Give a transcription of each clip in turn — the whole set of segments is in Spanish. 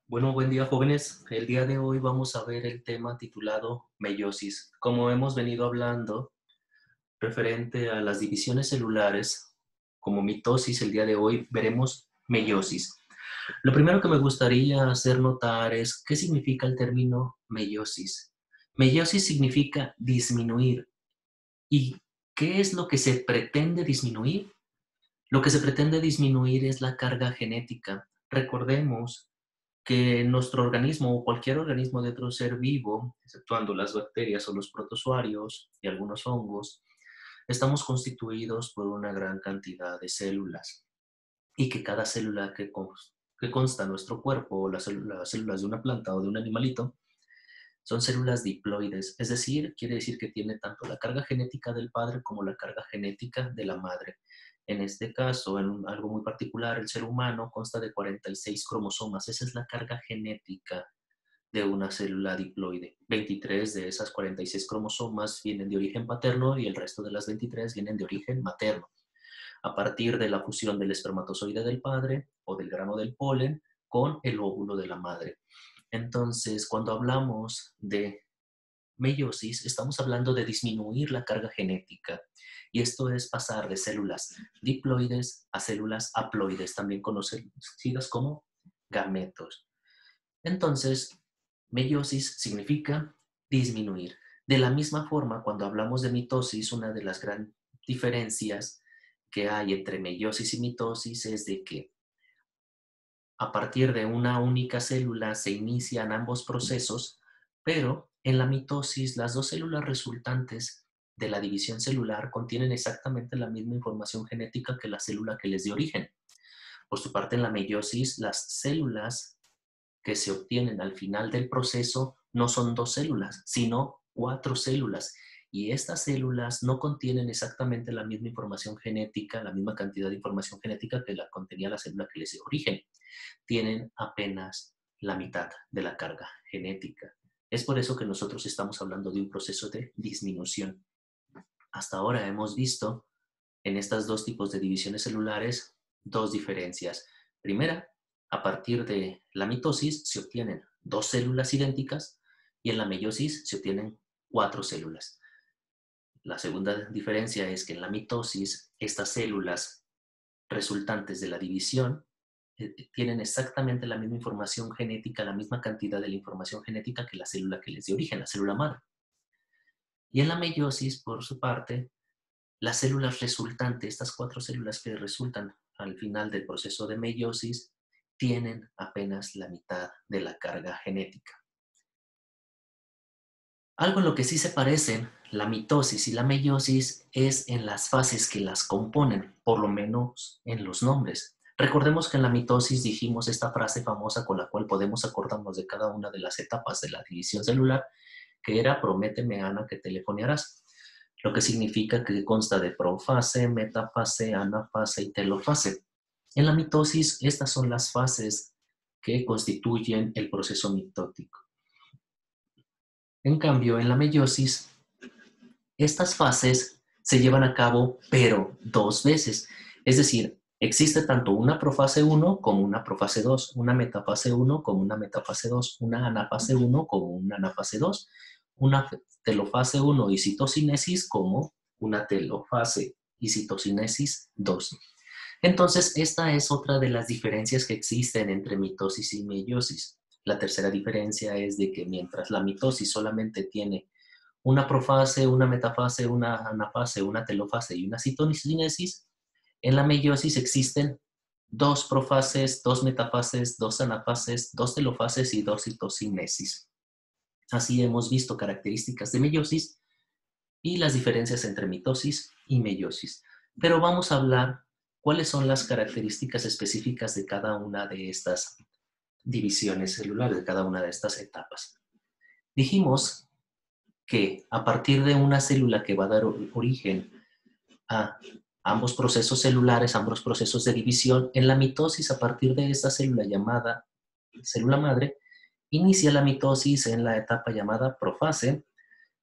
Bueno, buen día jóvenes. El día de hoy vamos a ver el tema titulado meiosis. Como hemos venido hablando referente a las divisiones celulares, como mitosis, el día de hoy veremos meiosis. Lo primero que me gustaría hacer notar es qué significa el término meiosis. Meiosis significa disminuir. ¿Y qué es lo que se pretende disminuir? Lo que se pretende disminuir es la carga genética. Recordemos que nuestro organismo o cualquier organismo de otro ser vivo, exceptuando las bacterias o los protozoarios y algunos hongos, estamos constituidos por una gran cantidad de células y que cada célula que consta en nuestro cuerpo o las células de una planta o de un animalito son células diploides, es decir, quiere decir que tiene tanto la carga genética del padre como la carga genética de la madre. En este caso, en algo muy particular, el ser humano consta de 46 cromosomas. Esa es la carga genética de una célula diploide. 23 de esas 46 cromosomas vienen de origen paterno y el resto de las 23 vienen de origen materno. A partir de la fusión del espermatozoide del padre o del grano del polen con el óvulo de la madre. Entonces, cuando hablamos de meiosis, estamos hablando de disminuir la carga genética. Y esto es pasar de células diploides a células haploides, también conocidas como gametos. Entonces, meiosis significa disminuir. De la misma forma, cuando hablamos de mitosis, una de las grandes diferencias que hay entre meiosis y mitosis es de que a partir de una única célula se inician ambos procesos, pero en la mitosis las dos células resultantes de la división celular contienen exactamente la misma información genética que la célula que les dio origen. Por su parte, en la meiosis, las células que se obtienen al final del proceso no son dos células, sino cuatro células. Y estas células no contienen exactamente la misma información genética, la misma cantidad de información genética que la contenía la célula que les dio origen. Tienen apenas la mitad de la carga genética. Es por eso que nosotros estamos hablando de un proceso de disminución. Hasta ahora hemos visto en estos dos tipos de divisiones celulares dos diferencias. Primera, a partir de la mitosis se obtienen dos células idénticas y en la meiosis se obtienen cuatro células. La segunda diferencia es que en la mitosis estas células resultantes de la división tienen exactamente la misma información genética, la misma cantidad de la información genética que la célula que les dio origen, la célula madre. Y en la meiosis, por su parte, las células resultantes, estas cuatro células que resultan al final del proceso de meiosis, tienen apenas la mitad de la carga genética. Algo en lo que sí se parecen la mitosis y la meiosis es en las fases que las componen, por lo menos en los nombres. Recordemos que en la mitosis dijimos esta frase famosa con la cual podemos acordarnos de cada una de las etapas de la división celular, que era prométeme, Ana, que telefonearás, lo que significa que consta de profase, metafase, anafase y telofase. En la mitosis, estas son las fases que constituyen el proceso mitótico. En cambio, en la meiosis, estas fases se llevan a cabo, pero dos veces. Es decir, existe tanto una profase 1 como una profase 2, una metafase 1 como una metafase 2, una anafase 1 como una anafase 2, una telofase 1 y citocinesis como una telofase y citocinesis 2. Entonces, esta es otra de las diferencias que existen entre mitosis y meiosis. La tercera diferencia es de que mientras la mitosis solamente tiene una profase, una metafase, una anafase, una telofase y una citocinesis, en la meiosis existen dos profases, dos metafases, dos anafases, dos telofases y dos citocinesis. Así hemos visto características de meiosis y las diferencias entre mitosis y meiosis. Pero vamos a hablar cuáles son las características específicas de cada una de estas divisiones celulares, de cada una de estas etapas. Dijimos que a partir de una célula que va a dar origen a ambos procesos celulares, ambos procesos de división, en la mitosis, a partir de esta célula llamada célula madre, inicia la mitosis en la etapa llamada profase,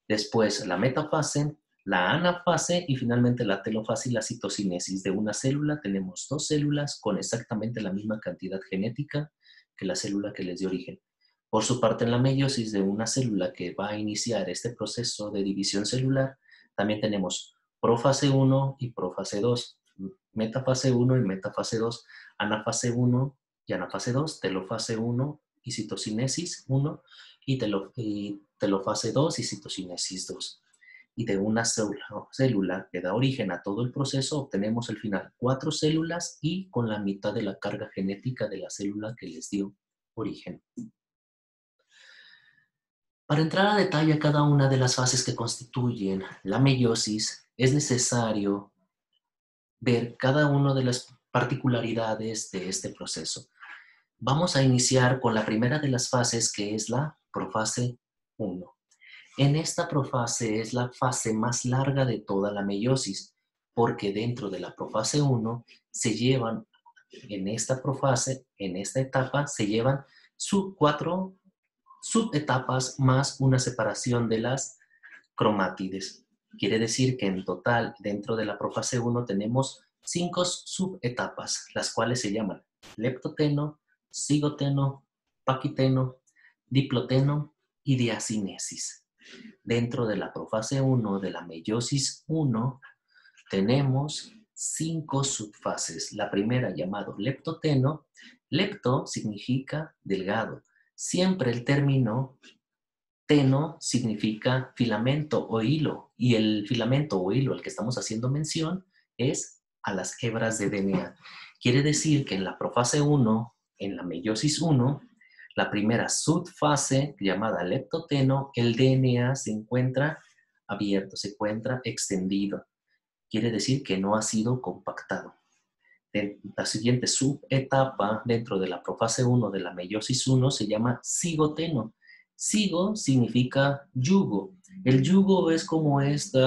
después la metafase, la anafase y finalmente la telofase y la citocinesis. De una célula tenemos dos células con exactamente la misma cantidad genética que la célula que les dio origen. Por su parte, en la meiosis de una célula que va a iniciar este proceso de división celular, también tenemos profase 1 y profase 2, metafase 1 y metafase 2, anafase 1 y anafase 2, telofase 1 y citocinesis 1 y telofase 2 y citocinesis 2. Y de una célula que da origen a todo el proceso obtenemos al final 4 células y con la mitad de la carga genética de la célula que les dio origen. Para entrar a detalle a cada una de las fases que constituyen la meiosis, es necesario ver cada una de las particularidades de este proceso. Vamos a iniciar con la primera de las fases, que es la profase 1. En esta profase es la fase más larga de toda la meiosis, porque dentro de la profase 1 se llevan, en esta profase, en esta etapa, se llevan 4 subetapas más una separación de las cromátides. Quiere decir que en total, dentro de la profase 1 tenemos 5 subetapas, las cuales se llaman leptoteno, cigoteno, paquiteno, diploteno y diacinesis. Dentro de la profase 1 de la meiosis 1 tenemos 5 subfases. La primera llamado leptoteno. Lepto significa delgado. Siempre el término teno significa filamento o hilo, y el filamento o hilo al que estamos haciendo mención es a las hebras de DNA. Quiere decir que en la profase 1, en la meiosis 1, la primera subfase llamada leptoteno, el DNA se encuentra abierto, se encuentra extendido. Quiere decir que no ha sido compactado. La siguiente subetapa dentro de la profase 1 de la meiosis 1 se llama cigoteno. Cigo significa yugo. El yugo es como este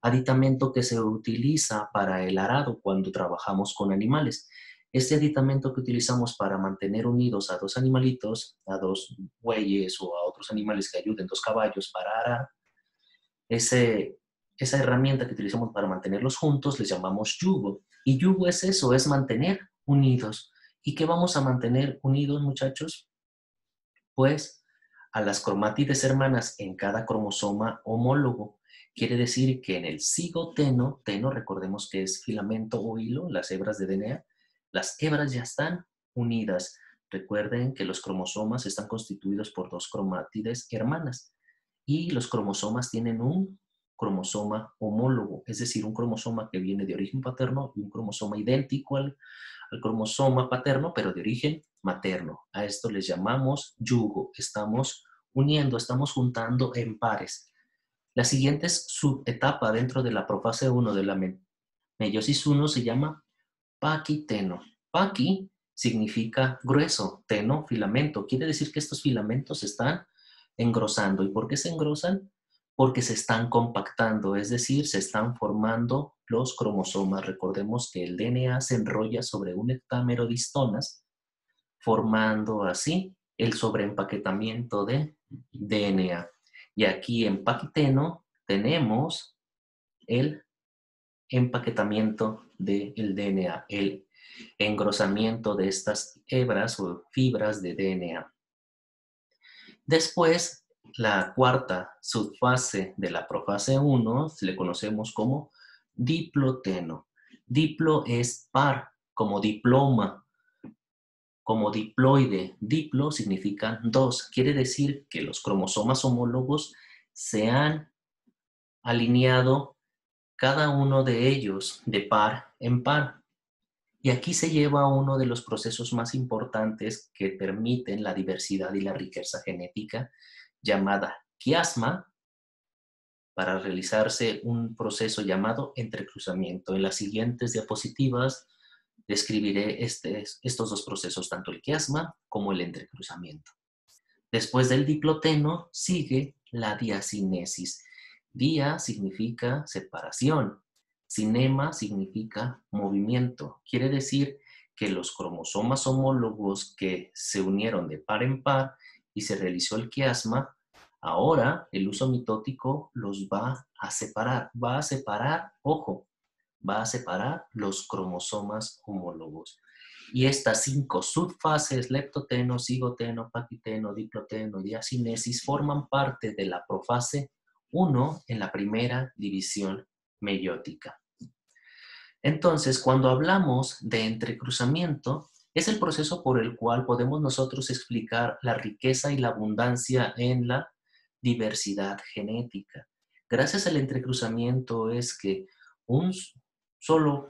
aditamento que se utiliza para el arado cuando trabajamos con animales. Este aditamento que utilizamos para mantener unidos a dos animalitos, a dos bueyes o a otros animales que ayuden, dos caballos para arar, esa herramienta que utilizamos para mantenerlos juntos les llamamos yugo. Y yugo es eso, es mantener unidos. ¿Y qué vamos a mantener unidos, muchachos? Pues a las cromátides hermanas en cada cromosoma homólogo. Quiere decir que en el cigoteno, teno, recordemos que es filamento o hilo, las hebras de DNA, las hebras ya están unidas. Recuerden que los cromosomas están constituidos por 2 cromátides hermanas y los cromosomas tienen un cromosoma homólogo, es decir, un cromosoma que viene de origen paterno y un cromosoma idéntico al cromosoma paterno, pero de origen materno. A esto les llamamos yugo. Estamos uniendo, estamos juntando en pares. La siguiente subetapa dentro de la profase 1 de la meiosis 1 se llama paquiteno. Paqui significa grueso, teno, filamento. Quiere decir que estos filamentos se están engrosando. ¿Y por qué se engrosan? Porque se están compactando, es decir, se están formando los cromosomas. Recordemos que el DNA se enrolla sobre un hectámero de histonas, formando así el sobreempaquetamiento de DNA. Y aquí en paquiteno tenemos el empaquetamiento del DNA, el engrosamiento de estas hebras o fibras de DNA. Después, la cuarta subfase de la profase 1 le conocemos como diploteno. Diplo es par, como diploma, como diploide. Diplo significa 2. Quiere decir que los cromosomas homólogos se han alineado cada uno de ellos de par en par. Y aquí se lleva uno de los procesos más importantes que permiten la diversidad y la riqueza genética, llamada quiasma, para realizarse un proceso llamado entrecruzamiento. En las siguientes diapositivas describiré estos 2 procesos, tanto el quiasma como el entrecruzamiento. Después del diploteno sigue la diacinesis. Dia significa separación. Cinema significa movimiento. Quiere decir que los cromosomas homólogos que se unieron de par en par y se realizó el quiasma, ahora el uso mitótico los va a separar. Va a separar, ojo, va a separar los cromosomas homólogos. Y estas 5 subfases, leptoteno, cigoteno, paquiteno, diploteno y diacinesis, forman parte de la profase 1 en la primera división meiótica. Entonces, cuando hablamos de entrecruzamiento, es el proceso por el cual podemos nosotros explicar la riqueza y la abundancia en la diversidad genética. Gracias al entrecruzamiento es que un solo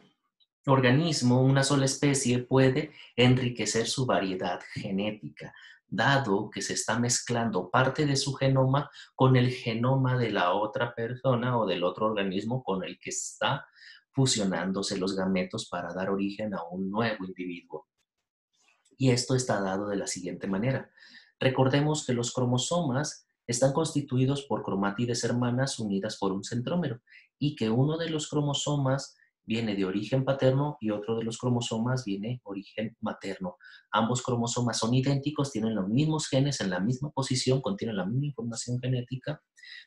organismo, una sola especie, puede enriquecer su variedad genética, dado que se está mezclando parte de su genoma con el genoma de la otra persona o del otro organismo con el que está fusionándose los gametos para dar origen a un nuevo individuo. Y esto está dado de la siguiente manera. Recordemos que los cromosomas están constituidos por cromátides hermanas unidas por un centrómero y que uno de los cromosomas viene de origen paterno y otro de los cromosomas viene de origen materno. Ambos cromosomas son idénticos, tienen los mismos genes en la misma posición, contienen la misma información genética,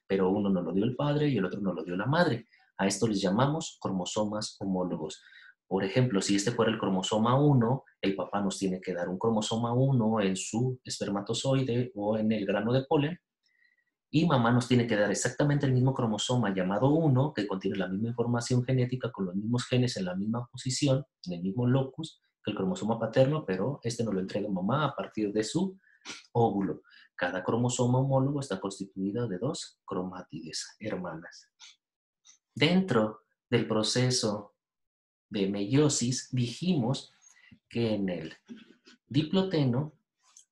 pero uno no lo dio el padre y el otro no lo dio la madre. A esto les llamamos cromosomas homólogos. Por ejemplo, si este fuera el cromosoma 1, el papá nos tiene que dar un cromosoma 1 en su espermatozoide o en el grano de polen, y mamá nos tiene que dar exactamente el mismo cromosoma llamado 1, que contiene la misma información genética con los mismos genes en la misma posición, en el mismo locus, que el cromosoma paterno, pero este nos lo entrega mamá a partir de su óvulo. Cada cromosoma homólogo está constituido de 2 cromátides hermanas. Dentro del proceso de meiosis, dijimos que en el diploteno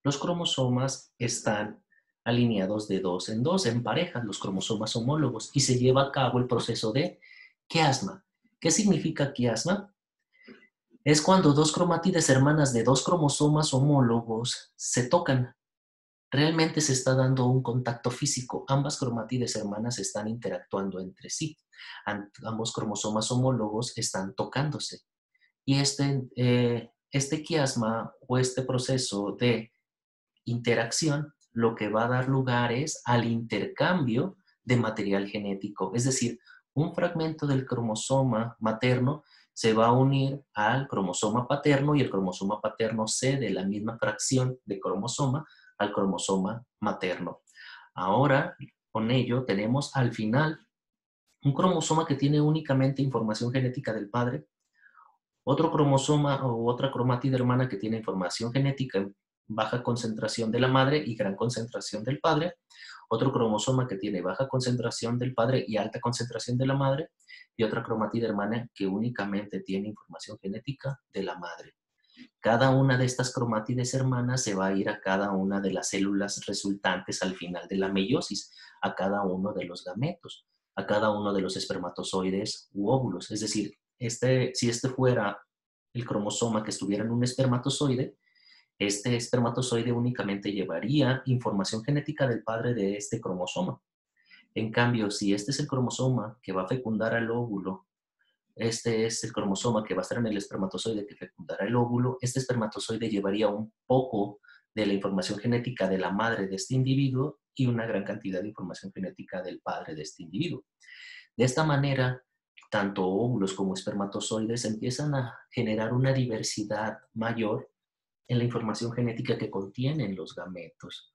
los cromosomas están alineados de 2 en 2, en parejas, los cromosomas homólogos, y se lleva a cabo el proceso de quiasma. ¿Qué significa quiasma? Es cuando 2 cromátides hermanas de 2 cromosomas homólogos se tocan. Realmente se está dando un contacto físico. Ambas cromátides hermanas están interactuando entre sí. Ambos cromosomas homólogos están tocándose. Y este quiasma o este proceso de interacción lo que va a dar lugar es al intercambio de material genético. Es decir, un fragmento del cromosoma materno se va a unir al cromosoma paterno y el cromosoma paterno cede la misma fracción de cromosoma al cromosoma materno. Ahora, con ello, tenemos al final un cromosoma que tiene únicamente información genética del padre, otro cromosoma o otra cromátida hermana que tiene información genética en baja concentración de la madre y gran concentración del padre, otro cromosoma que tiene baja concentración del padre y alta concentración de la madre, y otra cromatida hermana que únicamente tiene información genética de la madre. Cada una de estas cromátides hermanas se va a ir a cada una de las células resultantes al final de la meiosis, a cada uno de los gametos, a cada uno de los espermatozoides u óvulos. Es decir, si este fuera el cromosoma que estuviera en un espermatozoide, este espermatozoide únicamente llevaría información genética del padre de este cromosoma. En cambio, si este es el cromosoma que va a fecundar al óvulo, este es el cromosoma que va a estar en el espermatozoide que fecundará el óvulo, este espermatozoide llevaría un poco de la información genética de la madre de este individuo y una gran cantidad de información genética del padre de este individuo. De esta manera, tanto óvulos como espermatozoides empiezan a generar una diversidad mayor en la información genética que contienen los gametos.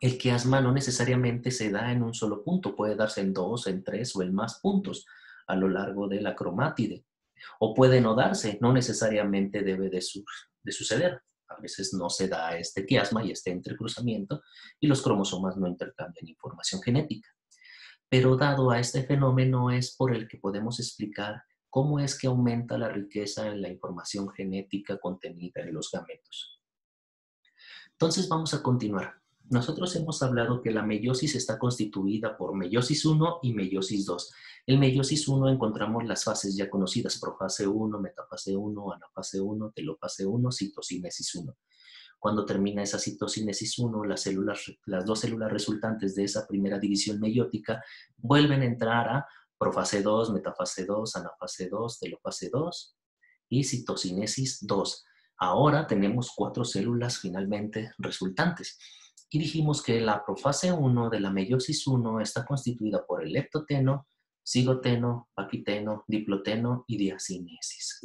El quiasma no necesariamente se da en un solo punto, puede darse en 2, en 3 o en más puntos a lo largo de la cromátide. O puede no darse, no necesariamente debe de suceder. A veces no se da este quiasma y este entrecruzamiento y los cromosomas no intercambian información genética. Pero dado a este fenómeno es por el que podemos explicar cómo es que aumenta la riqueza en la información genética contenida en los gametos. Entonces vamos a continuar. Nosotros hemos hablado que la meiosis está constituida por meiosis 1 y meiosis 2. En meiosis 1 encontramos las fases ya conocidas, profase 1, metafase 1, anafase 1, telofase 1, citocinesis 1. Cuando termina esa citocinesis 1, las 2 células resultantes de esa primera división meiótica vuelven a entrar a profase 2, metafase 2, anafase 2, telofase 2 y citocinesis 2. Ahora tenemos 4 células finalmente resultantes. Y dijimos que la profase 1 de la meiosis 1 está constituida por el leptoteno, cigoteno, paquiteno, diploteno y diacinesis.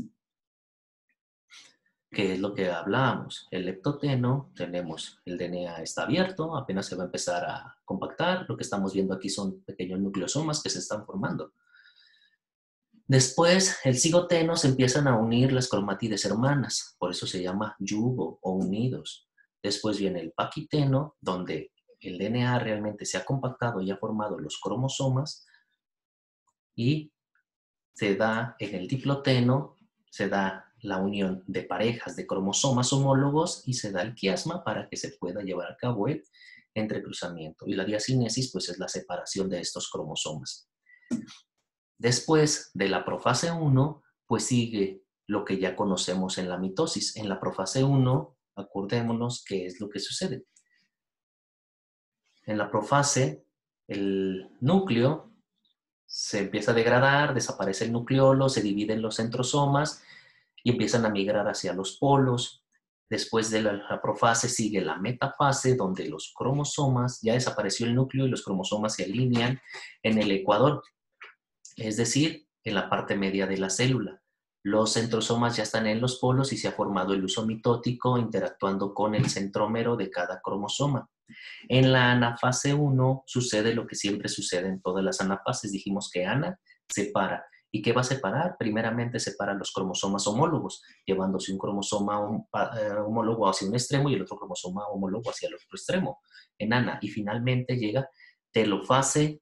que es lo que hablábamos. El leptoteno, tenemos el DNA está abierto, apenas se va a empezar a compactar. Lo que estamos viendo aquí son pequeños nucleosomas que se están formando. Después, el cigoteno se empiezan a unir las cromátides hermanas, por eso se llama yugo o unidos. Después viene el paquiteno, donde el DNA realmente se ha compactado y ha formado los cromosomas, y se da en el diploteno, se da la unión de parejas de cromosomas homólogos y se da el quiasma para que se pueda llevar a cabo el entrecruzamiento. Y la diacinesis, pues, es la separación de estos cromosomas. Después de la profase 1, pues sigue lo que ya conocemos en la mitosis. En la profase 1, acordémonos qué es lo que sucede. En la profase, el núcleo se empieza a degradar, desaparece el nucleolo, se dividen los centrosomas y empiezan a migrar hacia los polos. Después de la profase sigue la metafase, donde los cromosomas, ya desapareció el núcleo y los cromosomas se alinean en el ecuador, es decir, en la parte media de la célula. Los centrosomas ya están en los polos y se ha formado el uso mitótico interactuando con el centrómero de cada cromosoma. En la anafase 1 sucede lo que siempre sucede en todas las anafases. Dijimos que ana separa. ¿Y qué va a separar? Primeramente separa los cromosomas homólogos, llevándose un cromosoma homólogo hacia un extremo y el otro cromosoma homólogo hacia el otro extremo en ana. Y finalmente llega telofase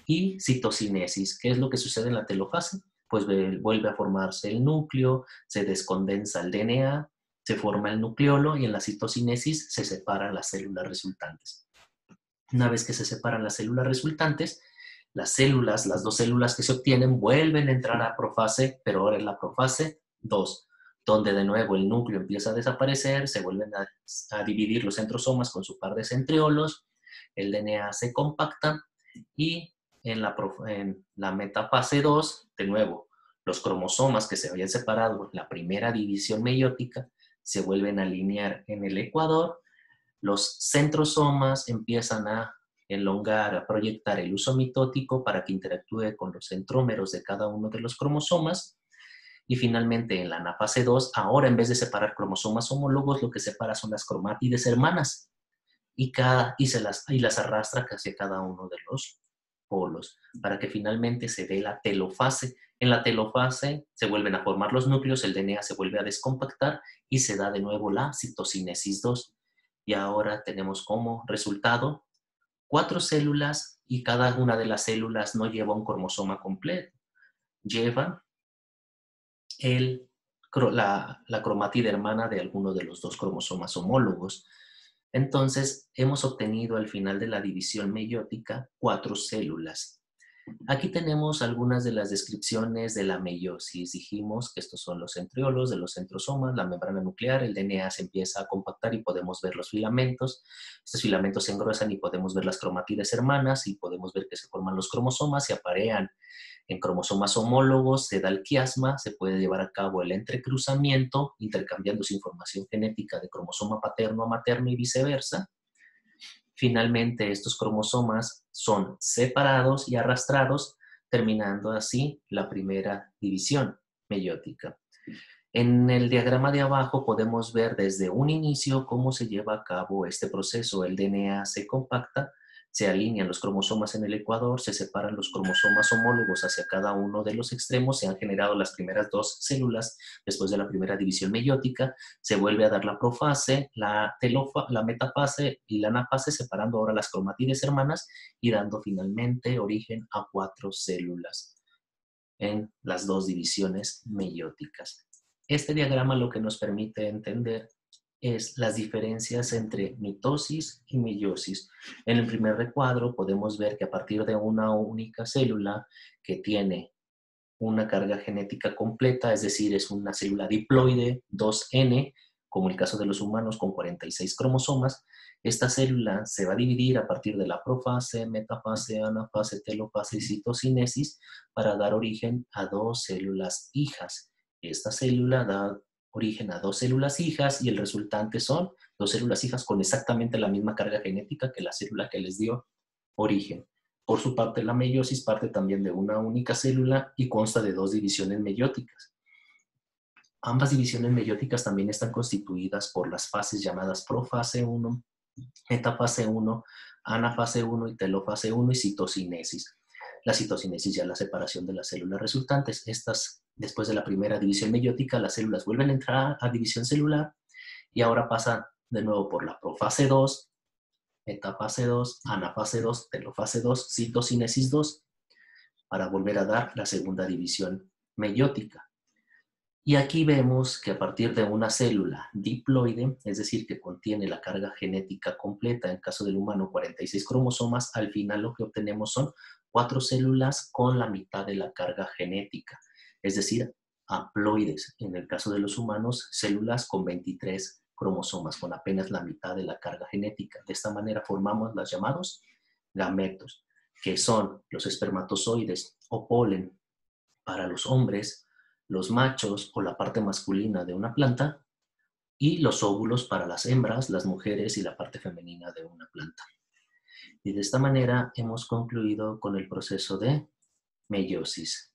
y citocinesis. ¿Qué es lo que sucede en la telofase? Pues vuelve a formarse el núcleo, se descondensa el DNA, se forma el nucleolo y en la citocinesis se separan las células resultantes. Una vez que se separan las células resultantes, las células, las dos células que se obtienen, vuelven a entrar a profase, pero ahora es la profase 2, donde de nuevo el núcleo empieza a desaparecer, se vuelven a dividir los centrosomas con su par de centriolos, el DNA se compacta y en la metafase 2, de nuevo, los cromosomas que se habían separado en la primera división meiótica se vuelven a alinear en el ecuador, los centrosomas empiezan a elongar, a proyectar el uso mitótico para que interactúe con los centrómeros de cada uno de los cromosomas. Y finalmente, en la anafase 2, ahora en vez de separar cromosomas homólogos, lo que separa son las cromátides hermanas y las arrastra hacia cada uno de los polos para que finalmente se dé la telofase. En la telofase se vuelven a formar los núcleos, el DNA se vuelve a descompactar y se da de nuevo la citocinesis 2. Y ahora tenemos como resultado 4 células y cada una de las células no lleva un cromosoma completo, lleva la cromatida hermana de alguno de los dos cromosomas homólogos. Entonces, hemos obtenido al final de la división meiótica 4 células. Aquí tenemos algunas de las descripciones de la meiosis. Dijimos que estos son los centriolos de los centrosomas, la membrana nuclear, el DNA se empieza a compactar y podemos ver los filamentos. Estos filamentos se engrosan y podemos ver las cromátides hermanas y podemos ver que se forman los cromosomas, se aparean en cromosomas homólogos, se da el quiasma, se puede llevar a cabo el entrecruzamiento, intercambiando su información genética de cromosoma paterno a materno y viceversa. Finalmente, estos cromosomas son separados y arrastrados, terminando así la primera división meiótica. En el diagrama de abajo podemos ver desde un inicio cómo se lleva a cabo este proceso. El DNA se compacta, se alinean los cromosomas en el ecuador, se separan los cromosomas homólogos hacia cada uno de los extremos, se han generado las primeras 2 células después de la primera división meiótica, se vuelve a dar la profase, la metafase y la anafase, separando ahora las cromátides hermanas y dando finalmente origen a 4 células en las 2 divisiones meióticas. Este diagrama lo que nos permite entender es las diferencias entre mitosis y meiosis. En el primer recuadro podemos ver que a partir de una única célula que tiene una carga genética completa, es decir, es una célula diploide 2N, como el caso de los humanos con 46 cromosomas, esta célula se va a dividir a partir de la profase, metafase, anafase, telofase y citocinesis para dar origen a 2 células hijas. Esta célula da origen a 2 células hijas y el resultante son 2 células hijas con exactamente la misma carga genética que la célula que les dio origen. Por su parte, la meiosis parte también de una única célula y consta de 2 divisiones meióticas. Ambas divisiones meióticas también están constituidas por las fases llamadas profase 1, metafase 1, anafase 1 y telofase 1 y citocinesis. La citocinesis ya es la separación de las células resultantes. Estas, después de la primera división meiótica, las células vuelven a entrar a división celular y ahora pasan de nuevo por la profase 2, metafase 2, anafase 2, telofase 2, citocinesis 2, para volver a dar la segunda división meiótica. Y aquí vemos que a partir de una célula diploide, es decir, que contiene la carga genética completa, en caso del humano 46 cromosomas, al final lo que obtenemos son 4 células con la mitad de la carga genética, es decir, haploides. En el caso de los humanos, células con 23 cromosomas, con apenas la mitad de la carga genética. De esta manera formamos los llamados gametos, que son los espermatozoides o polen para los hombres, los machos o la parte masculina de una planta, y los óvulos para las hembras, las mujeres y la parte femenina de una planta. Y de esta manera hemos concluido con el proceso de meiosis.